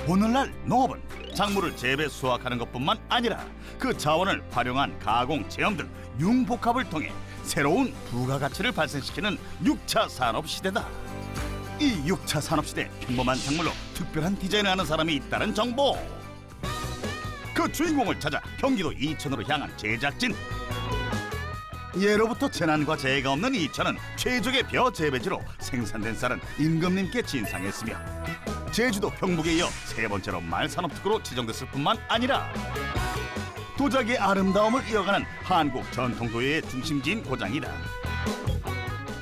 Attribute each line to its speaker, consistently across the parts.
Speaker 1: 오늘날 농업은 작물을 재배 수확하는 것뿐만 아니라 그 자원을 활용한 가공, 체험 등 융복합을 통해 새로운 부가가치를 발생시키는 6차 산업 시대다. 이 6차 산업 시대 평범한 작물로 특별한 디자인을 하는 사람이 있다는 정보. 그 주인공을 찾아 경기도 이천으로 향한 제작진. 예로부터 재난과 재해가 없는 이천은 최적의 벼 재배지로 생산된 쌀은 임금님께 진상했으며 제주도 평북에 이어 세 번째로 말산업특구로 지정됐을 뿐만 아니라 도자기의 아름다움을 이어가는 한국 전통도예의 중심지인 고장이다.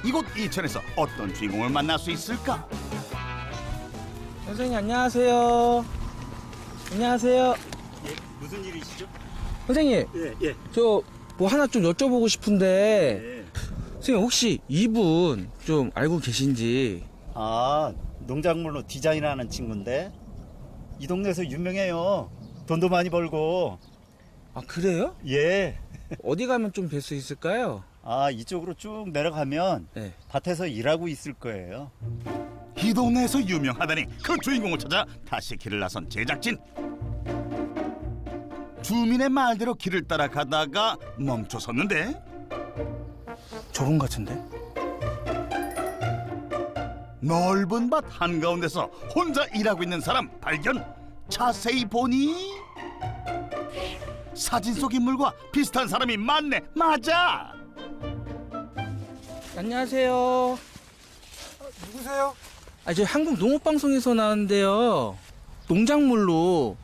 Speaker 1: 이곳 이천에서 어떤 주인공을 만날 수 있을까?
Speaker 2: 선생님 안녕하세요. 안녕하세요.
Speaker 3: 예, 무슨 일이시죠?
Speaker 2: 선생님,
Speaker 3: 예.
Speaker 2: 저 뭐 하나 좀 여쭤보고 싶은데
Speaker 3: 예.
Speaker 2: 선생님 혹시 이분 좀 알고 계신지?
Speaker 3: 아, 농작물로 디자인하는 친구인데 이 동네에서 유명해요. 돈도 많이 벌고.
Speaker 2: 아 그래요?
Speaker 3: 예.
Speaker 2: 어디 가면 좀 뵐 수 있을까요?
Speaker 3: 아, 이쪽으로 쭉 내려가면
Speaker 2: 네.
Speaker 3: 밭에서 일하고 있을 거예요.
Speaker 1: 이 동네에서 유명하다니 그 주인공을 찾아 다시 길을 나선 제작진. 주민의 말대로 길을 따라 가다가 멈춰섰는데
Speaker 2: 저분 같은데?
Speaker 1: 넓은 밭 한가운데서 혼자 일하고 있는 사람 발견. 자세히 보니 사진 속 인물과 비슷한 사람이 많네. 맞아.
Speaker 2: 안녕하세요.
Speaker 4: 누구세요?
Speaker 2: 저 한국 농업방송에서 나왔는데요. 농작물로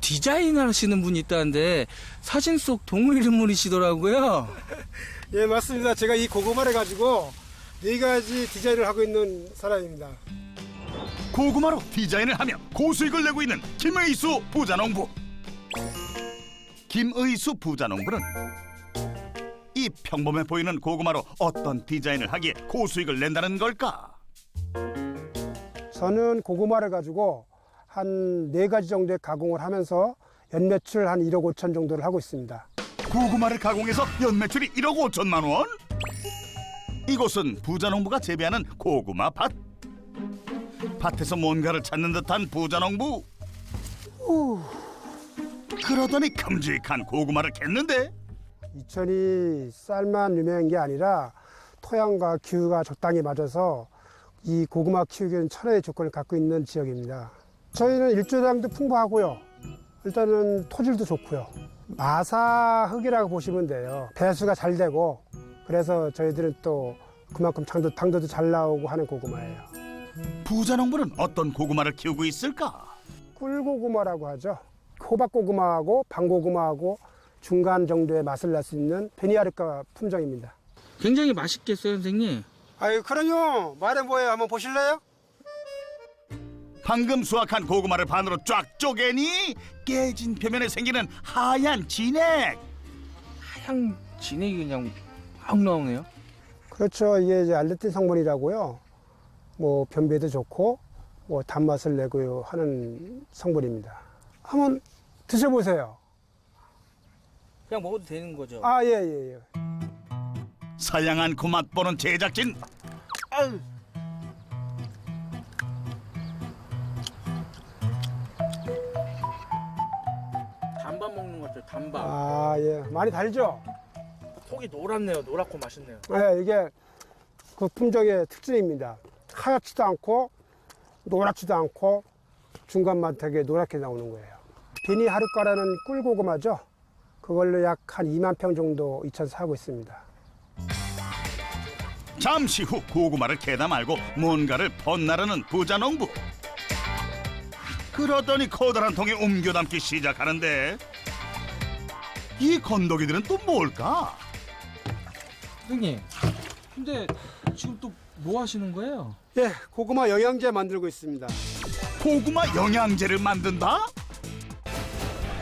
Speaker 2: 디자인 하시는 분이 있다는데 사진 속 동물 인물이시더라고요.
Speaker 4: 예, 맞습니다. 제가 이 고구마를 가지고 4가지 디자인을 하고 있는 사람입니다.
Speaker 1: 고구마로 디자인을 하며 고수익을 내고 있는 김의수 부자농부. 김의수 부자농부는 이 평범해 보이는 고구마로 어떤 디자인을 하기에 고수익을 낸다는 걸까?
Speaker 4: 저는 고구마를 가지고 한 4가지 정도의 가공을 하면서 연매출 한 1억 5천 정도를 하고 있습니다.
Speaker 1: 고구마를 가공해서 연매출이 1억 5천만 원? 이곳은 부자농부가 재배하는 고구마 밭. 밭에서 뭔가를 찾는 듯한 부자농부. 그러더니 큼직한 고구마를 캤는데
Speaker 4: 이천이 쌀만 유명한 게 아니라 토양과 기후가 적당히 맞아서 이 고구마 키우기에는 천혜의 조건을 갖고 있는 지역입니다. 저희는 일조량도 풍부하고요. 일단은 토질도 좋고요. 마사흙이라고 보시면 돼요. 배수가 잘 되고 그래서 저희들은 또 그만큼 당도도 잘 나오고 하는 고구마예요.
Speaker 1: 부자농부는 어떤 고구마를 키우고 있을까?
Speaker 4: 꿀고구마라고 하죠. 호박고구마하고 방고구마하고 중간 정도의 맛을 낼 수 있는 베니아르카 품종입니다.
Speaker 2: 굉장히 맛있겠어요, 선생님?
Speaker 4: 아유, 그럼요. 말해 뭐예요? 한번 보실래요?
Speaker 1: 방금 수확한 고구마를 반으로 쫙 쪼개니 깨진 표면에 생기는 하얀 진액.
Speaker 2: 하얀 진액이 그냥 막 나오네요.
Speaker 4: 그렇죠. 이게 이제 알레틴 성분이라고요. 뭐 변비에도 좋고 뭐 단맛을 내고 하는 성분입니다. 한번 드셔보세요.
Speaker 2: 그냥 먹어도 되는 거죠?
Speaker 4: 아, 예.
Speaker 1: 사양한 그 맛보는 제작진.
Speaker 2: 아유. 단밥 먹는 것 같아요, 단밥.
Speaker 4: 아, 예. 많이 달죠?
Speaker 2: 속이 노랗네요, 노랗고 맛있네요.
Speaker 4: 네, 이게 그 품종의 특징입니다. 하얗지도 않고 노랗지도 않고 중간만 되게 노랗게 나오는 거예요. 베니하르카라는 꿀고구마죠. 그걸로 약 한 2만 평 정도 이천에서 하고 있습니다.
Speaker 1: 잠시 후 고구마를 캐다 말고 뭔가를 번나르는 부자농부. 그러더니 커다란 통에 옮겨 담기 시작하는데 이 건더기들은 또 뭘까?
Speaker 2: 선생님, 근데 지금 또 뭐 하시는 거예요?
Speaker 4: 예, 고구마 영양제 만들고 있습니다.
Speaker 1: 고구마 영양제를 만든다?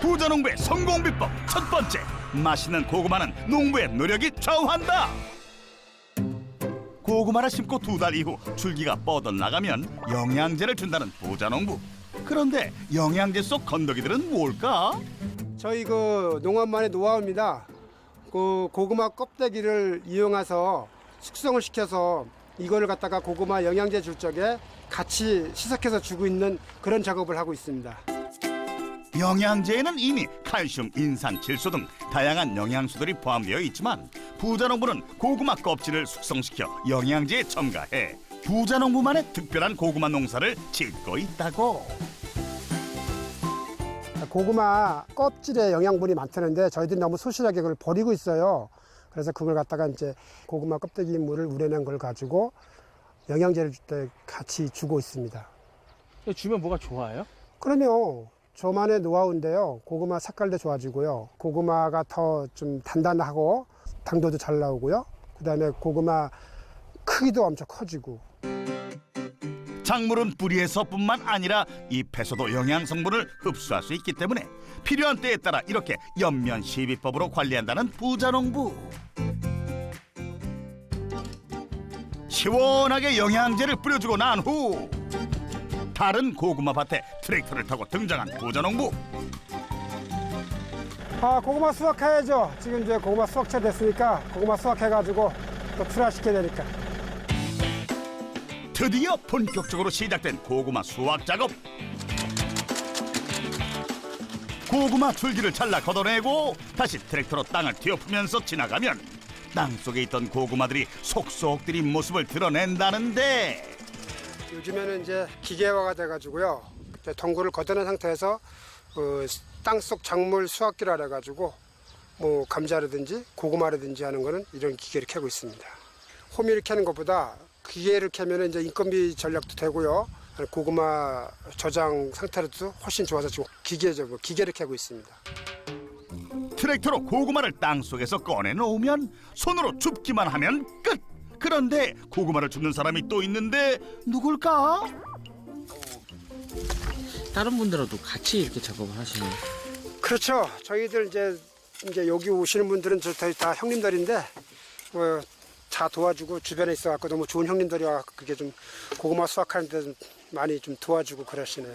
Speaker 1: 부자농부의 성공 비법 첫 번째, 맛있는 고구마는 농부의 노력이 좌우한다. 고구마를 심고 2달 이후 줄기가 뻗어나가면 영양제를 준다는 부자농부. 그런데 영양제 속 건더기들은 뭘까?
Speaker 4: 저희 그 농업만의 노하우입니다. 그 고구마 껍데기를 이용해서 숙성을 시켜서 이거를 갖다가 고구마 영양제 줄 적에 같이 희석해서 주고 있는 그런 작업을 하고 있습니다.
Speaker 1: 영양제에는 이미 칼슘, 인산, 질소 등 다양한 영양소들이 포함되어 있지만 부자농부는 고구마 껍질을 숙성시켜 영양제에 첨가해 부자농부만의 특별한 고구마 농사를 짓고 있다고.
Speaker 4: 고구마 껍질에 영양분이 많다는데 저희들이 너무 소실하게 그걸 버리고 있어요. 그래서 그걸 갖다가 이제 고구마 껍데기 물을 우려낸 걸 가지고 영양제를 줄 때 같이 주고 있습니다.
Speaker 2: 주면 뭐가 좋아요?
Speaker 4: 그럼요. 저만의 노하우인데요. 고구마 색깔도 좋아지고요. 고구마가 더 좀 단단하고 당도도 잘 나오고요. 그다음에 고구마 크기도 엄청 커지고.
Speaker 1: 작물은 뿌리에서뿐만 아니라 잎에서도 영양 성분을 흡수할 수 있기 때문에 필요한 때에 따라 이렇게 연면시비법으로 관리한다는 부자농부. 시원하게 영양제를 뿌려주고 난 후 다른 고구마 밭에 트랙터를 타고 등장한 부자농부.
Speaker 4: 고구마 수확해야죠. 지금 이제 고구마 수확차 됐으니까 고구마 수확해가지고 또 출하시켜야 되니까.
Speaker 1: 드디어 본격적으로 시작된 고구마 수확 작업. 고구마 줄기를 잘라 걷어내고 다시 트랙터로 땅을 뒤엎으면서 지나가면 땅속에 있던 고구마들이 속속들이 모습을 드러낸다는데,
Speaker 4: 요즘에는 이제 기계화가 돼가지고요. 덩굴을 걷어낸 상태에서 땅속 작물 수확기라 해가지고 뭐 감자라든지 고구마라든지 하는 거는 이런 기계를 켜고 있습니다. 호미를 켜는 것보다 기계를 켜면 이제 인건비 전략도 되고요. 고구마 저장 상태도 훨씬 좋아서 지금 기계를 켜고 있습니다.
Speaker 1: 트랙터로 고구마를 땅속에서 꺼내놓으면 손으로 줍기만 하면 끝! 그런데 고구마를 줍는 사람이 또 있는데 누굴까?
Speaker 2: 다른 분들하고도 같이 이렇게 작업을 하시는.
Speaker 4: 그렇죠. 저희들 이제 여기 오시는 분들은 다 형님들인데 다 도와주고 주변에 있어갖고 너무 좋은 형님들이 와갖고 그게 좀 고구마 수확하는데 좀 많이 좀 도와주고 그러시네요.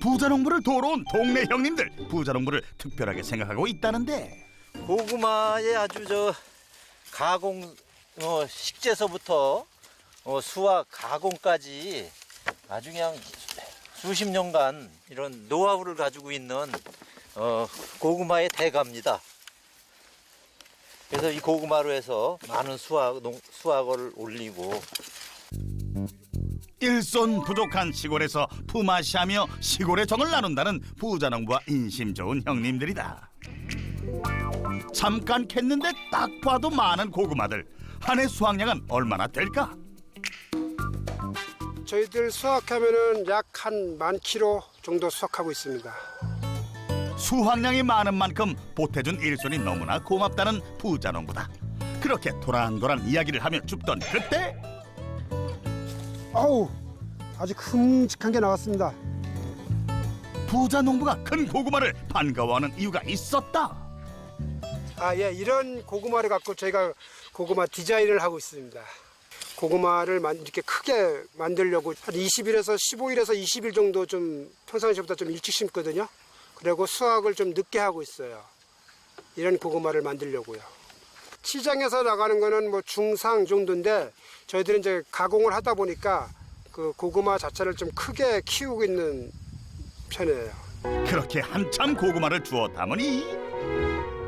Speaker 1: 부자농부를 도우러 온 동네 형님들, 부자농부를 특별하게 생각하고 있다는데,
Speaker 5: 고구마의 아주 가공 식재서부터 수확 가공까지 아주 그냥 수십 년간 이런 노하우를 가지고 있는 고구마의 대가입니다. 그래서 이 고구마로 해서 많은 수확을 올리고,
Speaker 1: 일손 부족한 시골에서 품앗이하며 시골의 정을 나눈다는 부자농부와 인심 좋은 형님들이다. 잠깐 캤는데 딱 봐도 많은 고구마들. 한 해 수확량은 얼마나 될까?
Speaker 4: 저희들 수확하면은 약 한 10,000kg 정도 수확하고 있습니다.
Speaker 1: 수확량이 많은 만큼 보태준 일손이 너무나 고맙다는 부자농부다. 그렇게 도란도란 이야기를 하며 줍던 그때,
Speaker 4: 어우, 아주 큼직한 게 나왔습니다.
Speaker 1: 부자농부가 큰 고구마를 반가워하는 이유가 있었다.
Speaker 4: 예, 이런 고구마를 갖고 저희가 고구마 디자인을 하고 있습니다. 고구마를 이렇게 크게 만들려고 한 20일에서 15일에서 20일 정도 좀 평상시보다 좀 일찍 심거든요. 그리고 수확을 좀 늦게 하고 있어요. 이런 고구마를 만들려고요. 시장에서 나가는 거는 뭐 중상 정도인데 저희들은 이제 가공을 하다 보니까 그 고구마 자체를 좀 크게 키우고 있는 편이에요.
Speaker 1: 그렇게 한참 고구마를 주워 담으니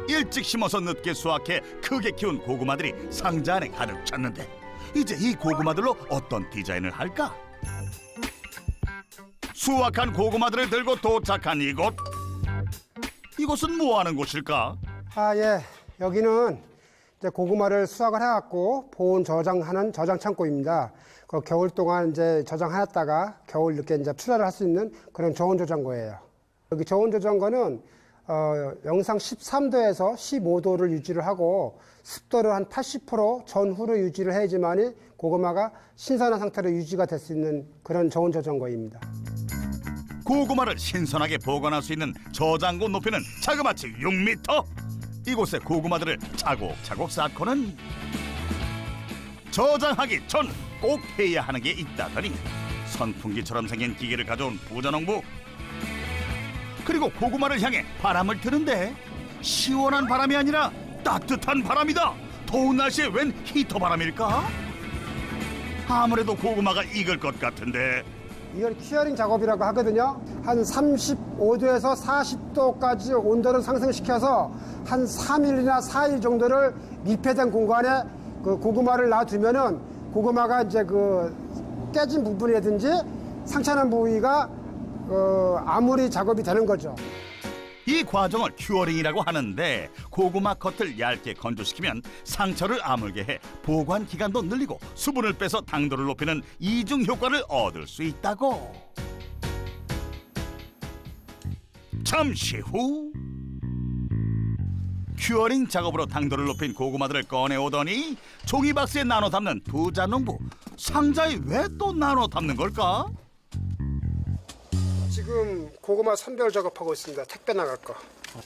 Speaker 1: 일찍 심어서 늦게 수확해 크게 키운 고구마들이 상자 안에 가득 찼는데, 이제 이 고구마들로 어떤 디자인을 할까? 수확한 고구마들을 들고 도착한 이곳은 뭐 하는 곳일까?
Speaker 4: 예, 여기는 이제 고구마를 수확을 해갖고 보온 저장하는 저장 창고입니다. 그 겨울 동안 이제 저장해놨다가 겨울 늦게 이제 출하를 할 수 있는 그런 저온 저장고예요. 여기 저온 저장고는 영상 13도에서 15도를 유지를 하고 습도를 한 80% 전후로 유지를 해야지만이 고구마가 신선한 상태로 유지가 될 수 있는 그런 저온 저장고입니다.
Speaker 1: 고구마를 신선하게 보관할 수 있는 저장고 높이는 자그마치 6m. 이곳에 고구마들을 차곡차곡 쌓고는 저장하기 전 꼭 해야 하는 게 있다더니 선풍기처럼 생긴 기계를 가져온 부자농부. 그리고 고구마를 향해 바람을 트는데 시원한 바람이 아니라 따뜻한 바람이다. 더운 날씨에 웬 히터 바람일까? 아무래도 고구마가 익을 것 같은데.
Speaker 4: 이걸 큐어링 작업이라고 하거든요. 한 35도에서 40도까지 온도를 상승시켜서 한 3일이나 4일 정도를 밀폐된 공간에 그 고구마를 놔두면은 고구마가 이제 그 깨진 부분이라든지 상처난 부위가 아무리 작업이 되는 거죠.
Speaker 1: 이 과정을 큐어링이라고 하는데 고구마 겉을 얇게 건조시키면 상처를 아물게 해 보관 기간도 늘리고 수분을 빼서 당도를 높이는 이중 효과를 얻을 수 있다고. 잠시 후 큐어링 작업으로 당도를 높인 고구마들을 꺼내오더니 종이박스에 나눠 담는 부자농부. 상자에 왜 또 나눠 담는 걸까?
Speaker 4: 지금 고구마 선별 작업하고 있습니다. 택배 나갈 거.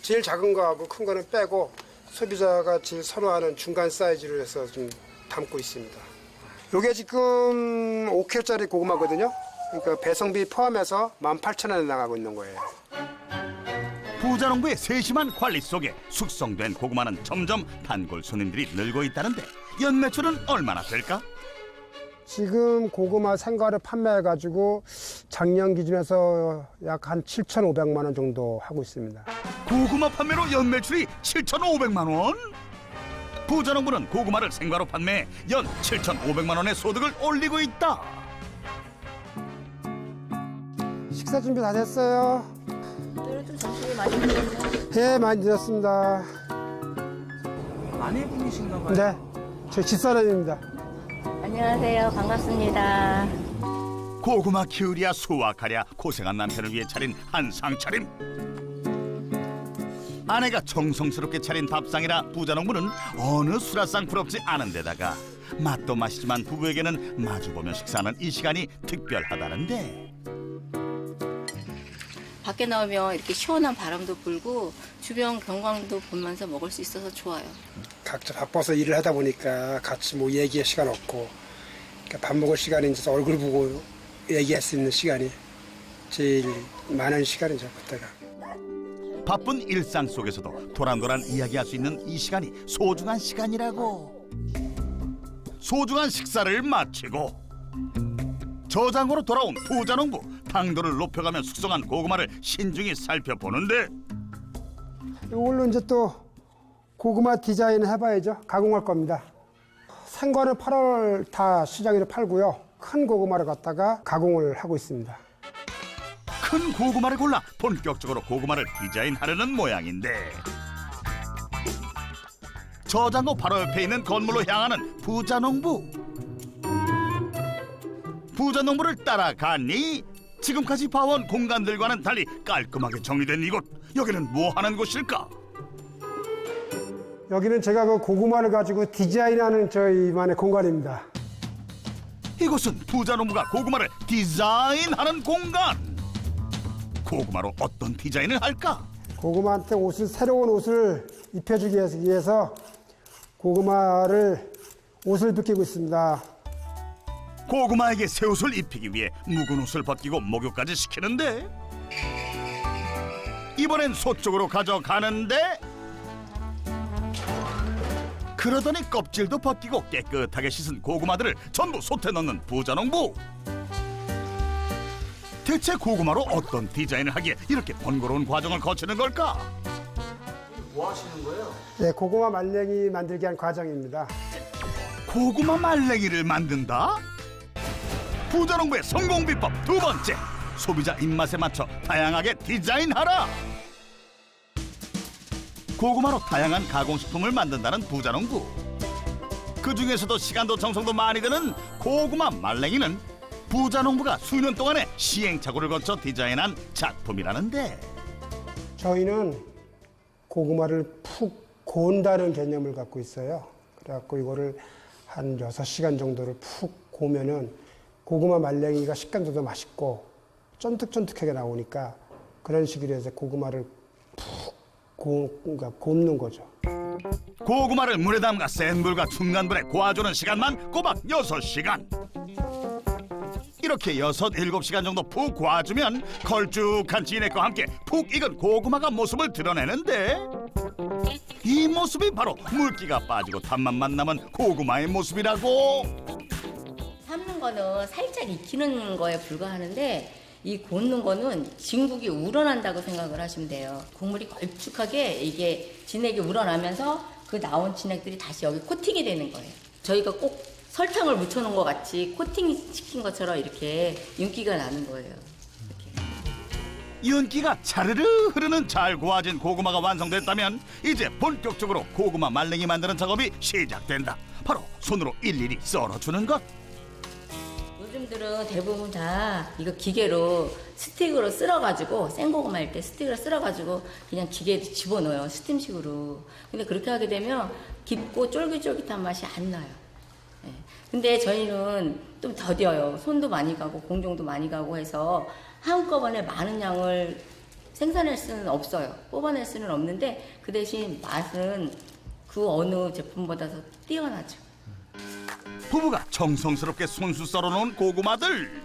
Speaker 4: 제일 작은 거하고 큰 거는 빼고 소비자가 제일 선호하는 중간 사이즈로 해서 좀 담고 있습니다. 이게 지금 5kg짜리 고구마거든요. 그러니까 배송비 포함해서 18,000원에 나가고 있는 거예요.
Speaker 1: 부자농부의 세심한 관리 속에 숙성된 고구마는 점점 단골 손님들이 늘고 있다는데 연매출은 얼마나 될까?
Speaker 4: 지금 고구마 생과를 판매해가지고 작년 기준에서 약 한 7,500만 원 정도 하고 있습니다.
Speaker 1: 고구마 판매로 연매출이 7,500만 원? 부자농부는 고구마를 생과로 판매해 연 7,500만 원의 소득을 올리고 있다.
Speaker 4: 식사 준비 다 됐어요?
Speaker 6: 오늘은 좀 점심이 많이 늦었네요.
Speaker 4: 예, 많이 늦었습니다.
Speaker 2: 아내분이신가 봐요.
Speaker 4: 네, 저 집사람입니다.
Speaker 6: 안녕하세요. 반갑습니다.
Speaker 1: 고구마 키우랴 수확하랴 고생한 남편을 위해 차린 한상 차림. 아내가 정성스럽게 차린 밥상이라 부자농부는 어느 수라상 부럽지 않은 데다가 맛도 맛이지만 부부에게는 마주보며 식사하는 이 시간이 특별하다는데.
Speaker 6: 밖에 나오면 이렇게 시원한 바람도 불고 주변 경관도 보면서 먹을 수 있어서 좋아요.
Speaker 4: 각자 바빠서 일을 하다 보니까 같이 뭐 얘기할 시간 없고, 그러니까 밥 먹을 시간이 있어서 얼굴 보고 얘기할 수 있는 시간이 제일 많은 시간이죠, 그때가.
Speaker 1: 바쁜 일상 속에서도 도란도란 이야기할 수 있는 이 시간이 소중한 시간이라고. 소중한 식사를 마치고 저장고로 돌아온 부자농부. 당도를 높여가며 숙성한 고구마를 신중히 살펴보는데
Speaker 4: 이걸로 이제 또 고구마 디자인을 해봐야죠. 가공할 겁니다. 생과는 8월 다 시장에서 팔고요. 큰 고구마를 갖다가 가공을 하고 있습니다.
Speaker 1: 큰 고구마를 골라 본격적으로 고구마를 디자인하려는 모양인데 저장고 바로 옆에 있는 건물로 향하는 부자농부. 부자농부를 따라가니 지금까지 봐온 공간들과는 달리 깔끔하게 정리된 이곳. 여기는 뭐 하는 곳일까?
Speaker 4: 여기는 제가 그 고구마를 가지고 디자인하는 저희만의 공간입니다.
Speaker 1: 이곳은 부자농부가 고구마를 디자인하는 공간. 고구마로 어떤 디자인을 할까?
Speaker 4: 고구마한테 새로운 옷을 입혀주기 위해서 고구마를 옷을 벗기고 있습니다.
Speaker 1: 고구마에게 새 옷을 입히기 위해 묵은 옷을 벗기고 목욕까지 시키는데 이번엔 소 쪽으로 가져가는데 그러더니 껍질도 벗기고 깨끗하게 씻은 고구마들을 전부 솥에 넣는 부자농부. 대체 고구마로 어떤 디자인을 하기에 이렇게 번거로운 과정을 거치는 걸까?
Speaker 2: 뭐 하시는 거예요?
Speaker 4: 네, 고구마 말랭이 만들기 한 과정입니다.
Speaker 1: 고구마 말랭이를 만든다? 부자농부의 성공 비법 두 번째, 소비자 입맛에 맞춰 다양하게 디자인하라. 고구마로 다양한 가공식품을 만든다는 부자농부. 그 중에서도 시간도 정성도 많이 드는 고구마 말랭이는 부자농부가 수년 동안의 시행착오를 거쳐 디자인한 작품이라는데
Speaker 4: 저희는 고구마를 푹 고운다는 개념을 갖고 있어요. 그래갖고 이거를 한 6시간 정도를 푹 고우면은 고구마 말랭이가 식감도 맛있고 쫀득쫀득하게 나오니까 그런 식으로 해서 고구마를 푹 그러니까 굽는 거죠.
Speaker 1: 고구마를 물에 담가 센 불과 중간불에 고아주는 시간만 꼬박 6시간. 이렇게 6, 7시간 정도 푹 고아주면 걸쭉한 진액과 함께 푹 익은 고구마가 모습을 드러내는데 이 모습이 바로 물기가 빠지고 단맛만 남은 고구마의 모습이라고.
Speaker 6: 삶는 거는 살짝 익히는 거에 불과하는데 이 굽는 거는 진국이 우러난다고 생각을 하시면 돼요. 국물이 걸쭉하게 이게 진액이 우러나면서 그 나온 진액들이 다시 여기 코팅이 되는 거예요. 저희가 꼭 설탕을 묻혀놓은 것 같이 코팅 시킨 것처럼 이렇게 윤기가 나는 거예요.
Speaker 1: 윤기가 차르르 흐르는 잘 구워진 고구마가 완성됐다면 이제 본격적으로 고구마 말랭이 만드는 작업이 시작된다. 바로 손으로 일일이 썰어주는 것.
Speaker 6: 요즘들은 대부분 다 이거 기계로 스틱으로 쓸어가지고 생고구마일 때 스틱으로 쓸어가지고 그냥 기계에 집어넣어요. 스팀식으로. 근데 그렇게 하게 되면 깊고 쫄깃쫄깃한 맛이 안 나요. 예. 근데 저희는 좀 더뎌요. 손도 많이 가고 공정도 많이 가고 해서 한꺼번에 많은 양을 생산할 수는 없어요. 뽑아낼 수는 없는데 그 대신 맛은 그 어느 제품보다 더 뛰어나죠.
Speaker 1: 부부가 정성스럽게 손수 썰어놓은 고구마들.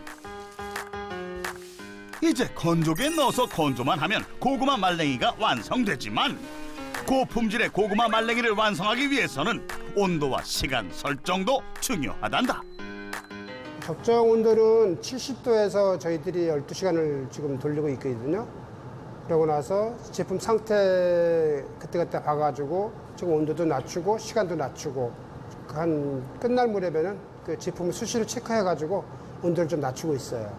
Speaker 1: 이제 건조기에 넣어서 건조만 하면 고구마 말랭이가 완성되지만 고품질의 고구마 말랭이를 완성하기 위해서는 온도와 시간 설정도 중요하단다.
Speaker 4: 적정 온도는 70도에서 저희들이 12시간을 지금 돌리고 있거든요. 그러고 나서 제품 상태 그때그때 봐가지고 지금 온도도 낮추고 시간도 낮추고 한 끝날 무렵에는 그 제품을 수시로 체크해가지고 온도를 좀 낮추고 있어요.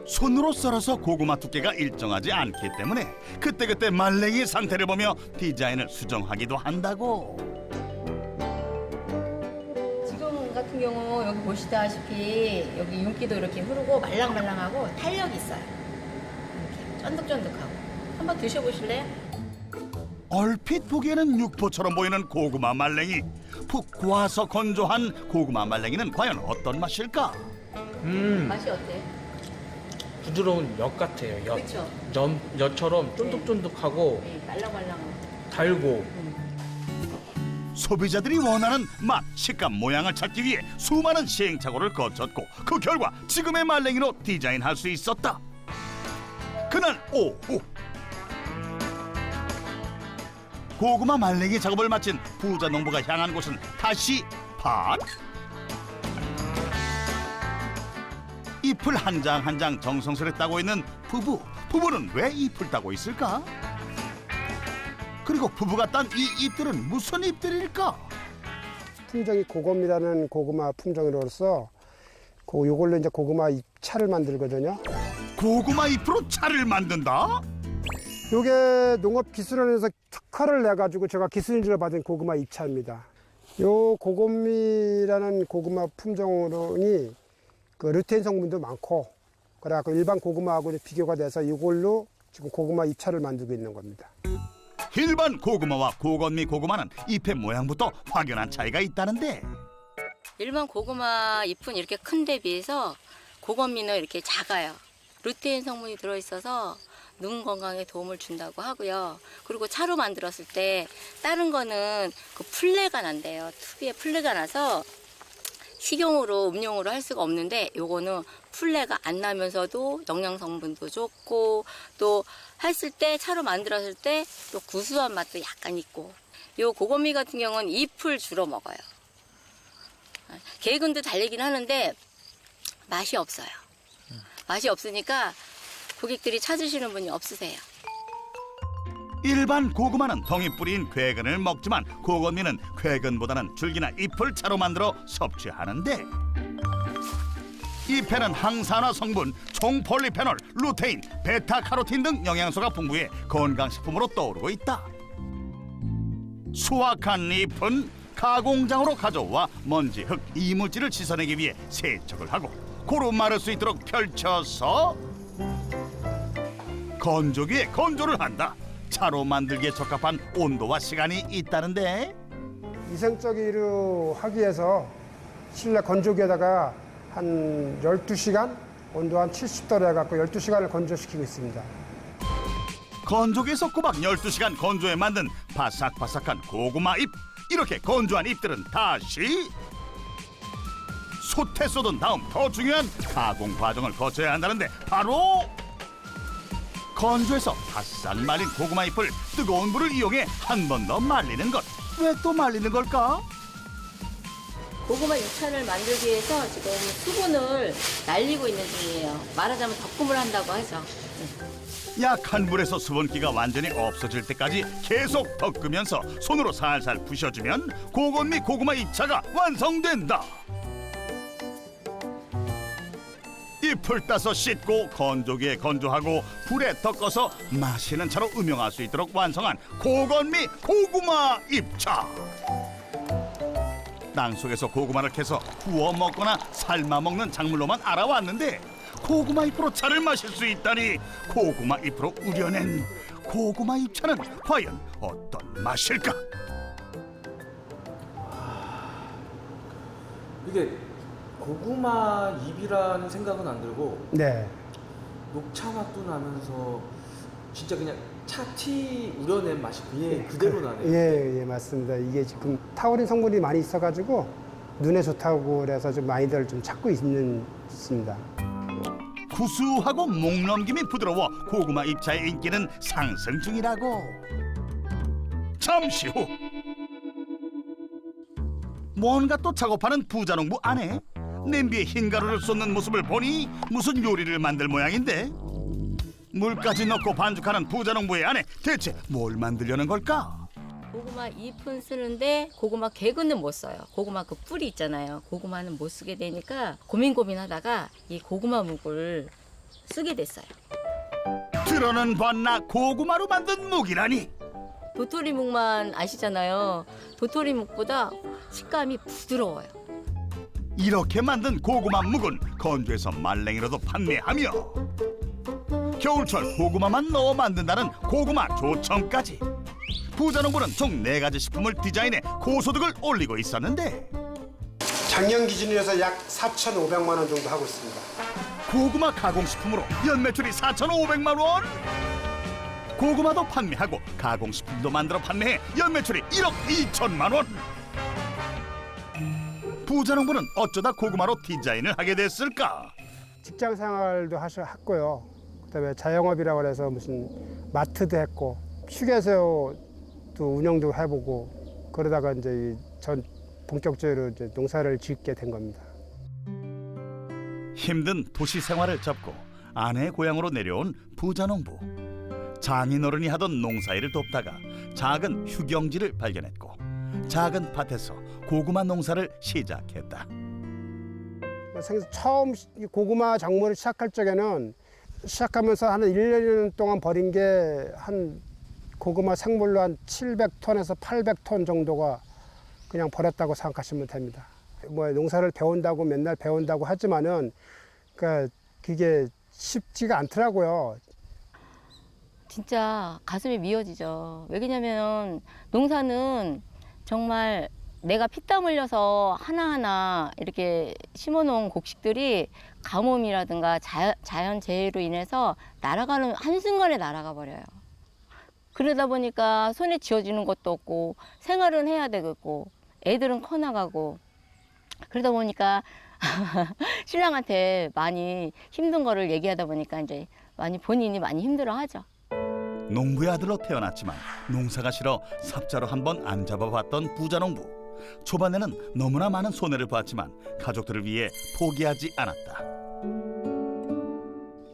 Speaker 1: 손으로 썰어서 고구마 두께가 일정하지 않기 때문에 그때그때 말랭이 상태를 보며 디자인을 수정하기도 한다고.
Speaker 6: 지금 같은 경우 여기 보시다시피 여기 윤기도 이렇게 흐르고 말랑말랑하고 탄력이 있어요. 이렇게 쫀득쫀득하고. 한번 드셔보실래요?
Speaker 1: 얼핏 보기에는 육포처럼 보이는 고구마 말랭이. 푹 구워서 건조한 고구마 말랭이는 과연 어떤 맛일까?
Speaker 6: 맛이 어때?
Speaker 2: 부드러운 엿 같아요. 엿.
Speaker 6: 그렇죠.
Speaker 2: 엿처럼 쫀득쫀득하고
Speaker 6: 네, 말랑말랑하고.
Speaker 2: 달고.
Speaker 1: 소비자들이 원하는 맛, 식감, 모양을 찾기 위해 수많은 시행착오를 거쳤고 그 결과 지금의 말랭이로 디자인할 수 있었다. 그날 오후 고구마 말랭이 작업을 마친 부자 농부가 향한 곳은 다시 밭. 잎을 한 장 한 장 정성스레 따고 있는 부부. 부부는 왜 잎을 따고 있을까? 그리고 부부가 딴 이 잎들은 무슨 잎들일까?
Speaker 4: 품종이 고검이라는 고구마 품종으로서 요걸로 이제 고구마 잎차를 만들거든요.
Speaker 1: 고구마 잎으로 차를 만든다?
Speaker 4: 요게 농업기술원에서 특허를 내가지고 제가 기술인증을 받은 고구마 잎차입니다. 요 고검이라는 고구마 품종이 그 루테인 성분도 많고 그래갖고 일반 고구마하고 비교가 돼서 이걸로 지금 고구마 잎차를 만들고 있는 겁니다.
Speaker 1: 일반 고구마와 고건미 고구마는 잎의 모양부터 확연한 차이가 있다는데
Speaker 6: 일반 고구마 잎은 이렇게 큰 데 비해서 고건미는 이렇게 작아요. 루테인 성분이 들어있어서 눈 건강에 도움을 준다고 하고요. 그리고 차로 만들었을 때 다른 거는 그 풀내가 난대요. 특유의 풀내가 나서 식용으로 음용으로 할 수가 없는데 요거는 풀내가 안 나면서도 영양 성분도 좋고 또 했을 때 차로 만들었을 때 또 구수한 맛도 약간 있고 요 고건미 같은 경우는 잎을 주로 먹어요. 개근도 달리긴 하는데 맛이 없어요. 맛이 없으니까 고객들이 찾으시는 분이 없으세요.
Speaker 1: 일반 고구마는 덩이 뿌린 괴근을 먹지만 고건미는 괴근보다는 줄기나 잎을 차로 만들어 섭취하는데 잎에는 항산화 성분, 총폴리페놀, 루테인, 베타카로틴 등 영양소가 풍부해 건강식품으로 떠오르고 있다. 수확한 잎은 가공장으로 가져와 먼지, 흙, 이물질을 씻어내기 위해 세척을 하고 고루 마를 수 있도록 펼쳐서 건조기에 건조를 한다. 차로 만들기에 적합한 온도와 시간이 있다는데
Speaker 4: 위생적으로 하기 위해서 실내 건조기에다가 한 12시간 온도 한 70도로 해갖고 12시간을 건조시키고 있습니다.
Speaker 1: 건조기에서 꼬박 12시간 건조해 만든 바삭바삭한 고구마 잎. 이렇게 건조한 잎들은 다시 솥에 쏟은 다음 더 중요한 가공 과정을 거쳐야 한다는데 바로 건조해서 바싹 말린 고구마 잎을 뜨거운 물을 이용해 한 번 더 말리는 것. 왜 또 말리는 걸까?
Speaker 6: 고구마 2차를 만들기 위해서 지금 수분을 날리고 있는 중이에요. 말하자면 덕금을 한다고 하죠.
Speaker 1: 약한 불에서 수분기가 완전히 없어질 때까지 계속 덮으면서 손으로 살살 부셔주면 고건미 고구마 2차가 완성된다. 잎을 따서 씻고 건조기에 건조하고 불에 덮어서 마시는 차로 음용할 수 있도록 완성한 고건미 고구마 잎차. 땅속에서 고구마를 캐서 구워 먹거나 삶아 먹는 작물로만 알아왔는데 고구마 잎으로 차를 마실 수 있다니 고구마 잎으로 우려낸 고구마 잎차는 과연 어떤 맛일까?
Speaker 2: 이게 고구마 잎이라는 생각은 안 들고
Speaker 4: 네.
Speaker 2: 녹차 맛도 나면서 진짜 그냥 차티 우려낸 맛이 그대로 나네요.
Speaker 4: 예, 맞습니다. 이게 지금 타우린 성분이 많이 있어가지고 눈에 좋다고 그래서 좀 많이들 좀 찾고 있습니다.
Speaker 1: 구수하고 목 넘김이 부드러워 고구마 잎차의 인기는 상승 중이라고. 잠시 후 뭔가 또 작업하는 부자농부 아내. 냄비에 흰가루를 쏟는 모습을 보니 무슨 요리를 만들 모양인데 물까지 넣고 반죽하는 부자농부의 아내. 대체 뭘 만들려는 걸까?
Speaker 6: 고구마 잎은 쓰는데 고구마 개근은 못 써요. 고구마 그 뿌리 있잖아요. 고구마는 못 쓰게 되니까 고민하다가 이 고구마 묵을 쓰게 됐어요.
Speaker 1: 들어는 봤나 고구마로 만든 묵이라니.
Speaker 6: 도토리 묵만 아시잖아요. 도토리 묵보다 식감이 부드러워요.
Speaker 1: 이렇게 만든 고구마 묵은 건조해서 말랭이로도 판매하며 겨울철 고구마만 넣어 만든다는 고구마 조청까지. 부자농부는 총 4가지 식품을 디자인해 고소득을 올리고 있었는데
Speaker 4: 작년 기준으로 해서 약 4,500만 원 정도 하고 있습니다.
Speaker 1: 고구마 가공식품으로 연매출이 4,500만 원? 고구마도 판매하고 가공식품도 만들어 판매해 연매출이 1억 2천만 원. 부자농부는 어쩌다 고구마로 디자인을 하게 됐을까?
Speaker 4: 직장 생활도 했고요. 그다음에 자영업이라고 해서 무슨 마트도 했고 휴게소도 운영도 해보고 그러다가 이제 전 본격적으로 이제 농사를 짓게 된 겁니다.
Speaker 1: 힘든 도시 생활을 접고 아내의 고향으로 내려온 부자농부. 장인어른이 하던 농사일을 돕다가 작은 휴경지를 발견했고 작은 밭에서 고구마 농사를 시작했다.
Speaker 4: 처음 고구마 작물을 시작할 적에는 시작하면서 한 1년 동안 버린 게 한 고구마 생물로 한 700톤에서 800톤 정도가 그냥 버렸다고 생각하시면 됩니다. 뭐 농사를 배운다고 맨날 배운다고 하지만은 그러니까 그게 쉽지가 않더라고요.
Speaker 6: 진짜 가슴이 미어지죠. 왜냐면 농사는 정말 내가 피땀 흘려서 하나하나 이렇게 심어놓은 곡식들이 가뭄이라든가 자연 재해로 인해서 날아가는 한순간에 날아가 버려요. 그러다 보니까 손에 쥐어지는 것도 없고 생활은 해야 되겠고 애들은 커나가고 그러다 보니까 신랑한테 많이 힘든 거를 얘기하다 보니까 이제 본인이 많이 힘들어하죠.
Speaker 1: 농부의 아들로 태어났지만 농사가 싫어 삽자로 한번 안 잡아봤던 부자농부. 초반에는 너무나 많은 손해를 보았지만 가족들을 위해 포기하지 않았다.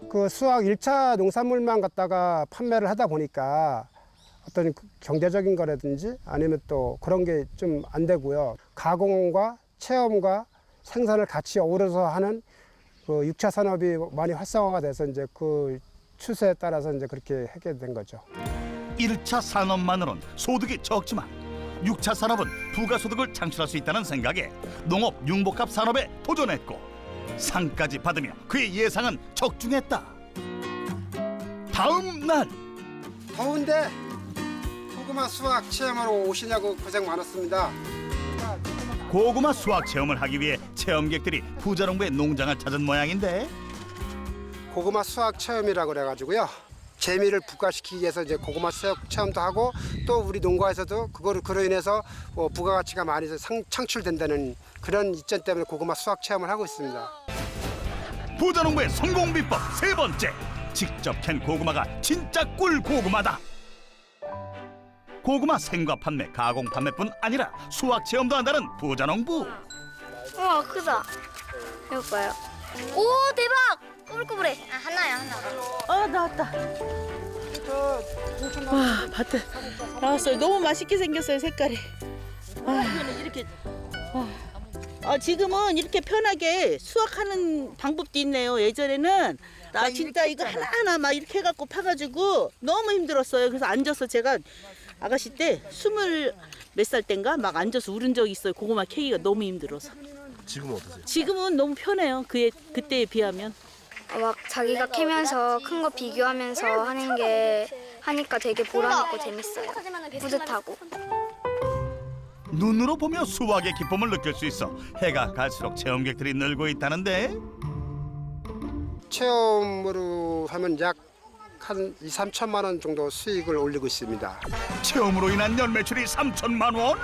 Speaker 4: 그 수확 1차 농산물만 갖다가 판매를 하다 보니까 어떤 경제적인 거라든지 아니면 또 그런 게 좀 안 되고요. 가공과 체험과 생산을 같이 어우러서 하는 그 6차 산업이 많이 활성화가 돼서 이제 그 추세에 따라서 이제 그렇게 하게 된 거죠.
Speaker 1: 1차 산업만으론 소득이 적지만 6차 산업은 부가소득을 창출할 수 있다는 생각에 농업 융복합 산업에 도전했고 상까지 받으며 그의 예상은 적중했다. 다음 날
Speaker 4: 더운데 고구마 수확 체험하러 오시냐고 고생 많았습니다.
Speaker 1: 고구마 수확 체험을 하기 위해 체험객들이 부자농부의 농장을 찾은 모양인데
Speaker 4: 고구마 수확 체험이라고 그래가지고요. 재미를 부과시키기 위해서 이제 고구마 수확 체험도 하고 또 우리 농가에서도 그로 인해서 부가가치가 많이 창출된다는 그런 이점 때문에 고구마 수확 체험을 하고 있습니다.
Speaker 1: 부자농부의 성공 비법 3번째, 직접 캔 고구마가 진짜 꿀 고구마다. 고구마 생과 판매, 가공 판매뿐 아니라 수확 체험도 한다는 부자농부.
Speaker 7: 우와 크다. 이거 봐요. 오 대박. 꼬불꼬불해. 아 하나야 하나.
Speaker 8: 나왔다. 와, 밭에 나왔어요. 너무 맛있게 생겼어요, 색깔이. 이렇게. 지금은 이렇게 편하게 수확하는 방법도 있네요. 예전에는 나 진짜 이거 하나하나 막 이렇게 해갖고 파가지고 너무 힘들었어요. 그래서 앉아서 제가 아가씨 때 20몇 살 땐가 막 앉아서 울은 적이 있어요. 고구마 캐기가 너무 힘들어서.
Speaker 9: 지금은 어떠세요?
Speaker 8: 지금은 너무 편해요. 그때에 비하면.
Speaker 7: 막 자기가 캐면서 큰 거 비교하면서 하니까 되게 보람있고 재밌어요. 뿌듯하고.
Speaker 1: 눈으로 보며 수확의 기쁨을 느낄 수 있어 해가 갈수록 체험객들이 늘고 있다는데
Speaker 4: 체험으로 하면 약 한 2, 3천만 원 정도 수익을 올리고 있습니다.
Speaker 1: 체험으로 인한 연매출이 3천만 원?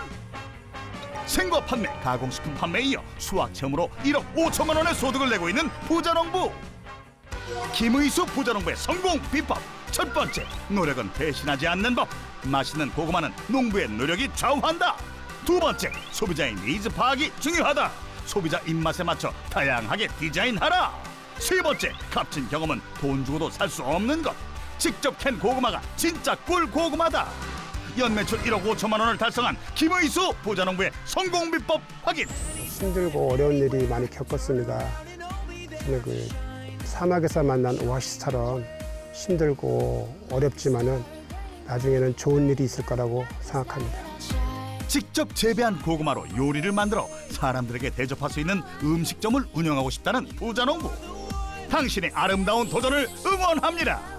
Speaker 1: 생과 판매, 가공식품 판매에 이어 수확 체험으로 1억 5천만 원의 소득을 내고 있는 부자농부. 김의수 부자농부의 성공 비법. 첫 번째, 노력은 배신하지 않는 법. 맛있는 고구마는 농부의 노력이 좌우한다. 두 번째, 소비자의 니즈 파악이 중요하다. 소비자 입맛에 맞춰 다양하게 디자인하라. 세 번째, 값진 경험은 돈 주고도 살 수 없는 것. 직접 캔 고구마가 진짜 꿀 고구마다. 연매출 1억 5천만 원을 달성한 김의수 부자농부의 성공 비법 확인.
Speaker 4: 힘들고 어려운 일이 많이 겪었습니다. 저는 그 사막에서 만난 오아시스처럼 힘들고 어렵지만은 나중에는 좋은 일이 있을 거라고 생각합니다.
Speaker 1: 직접 재배한 고구마로 요리를 만들어 사람들에게 대접할 수 있는 음식점을 운영하고 싶다는 부자농부. 당신의 아름다운 도전을 응원합니다.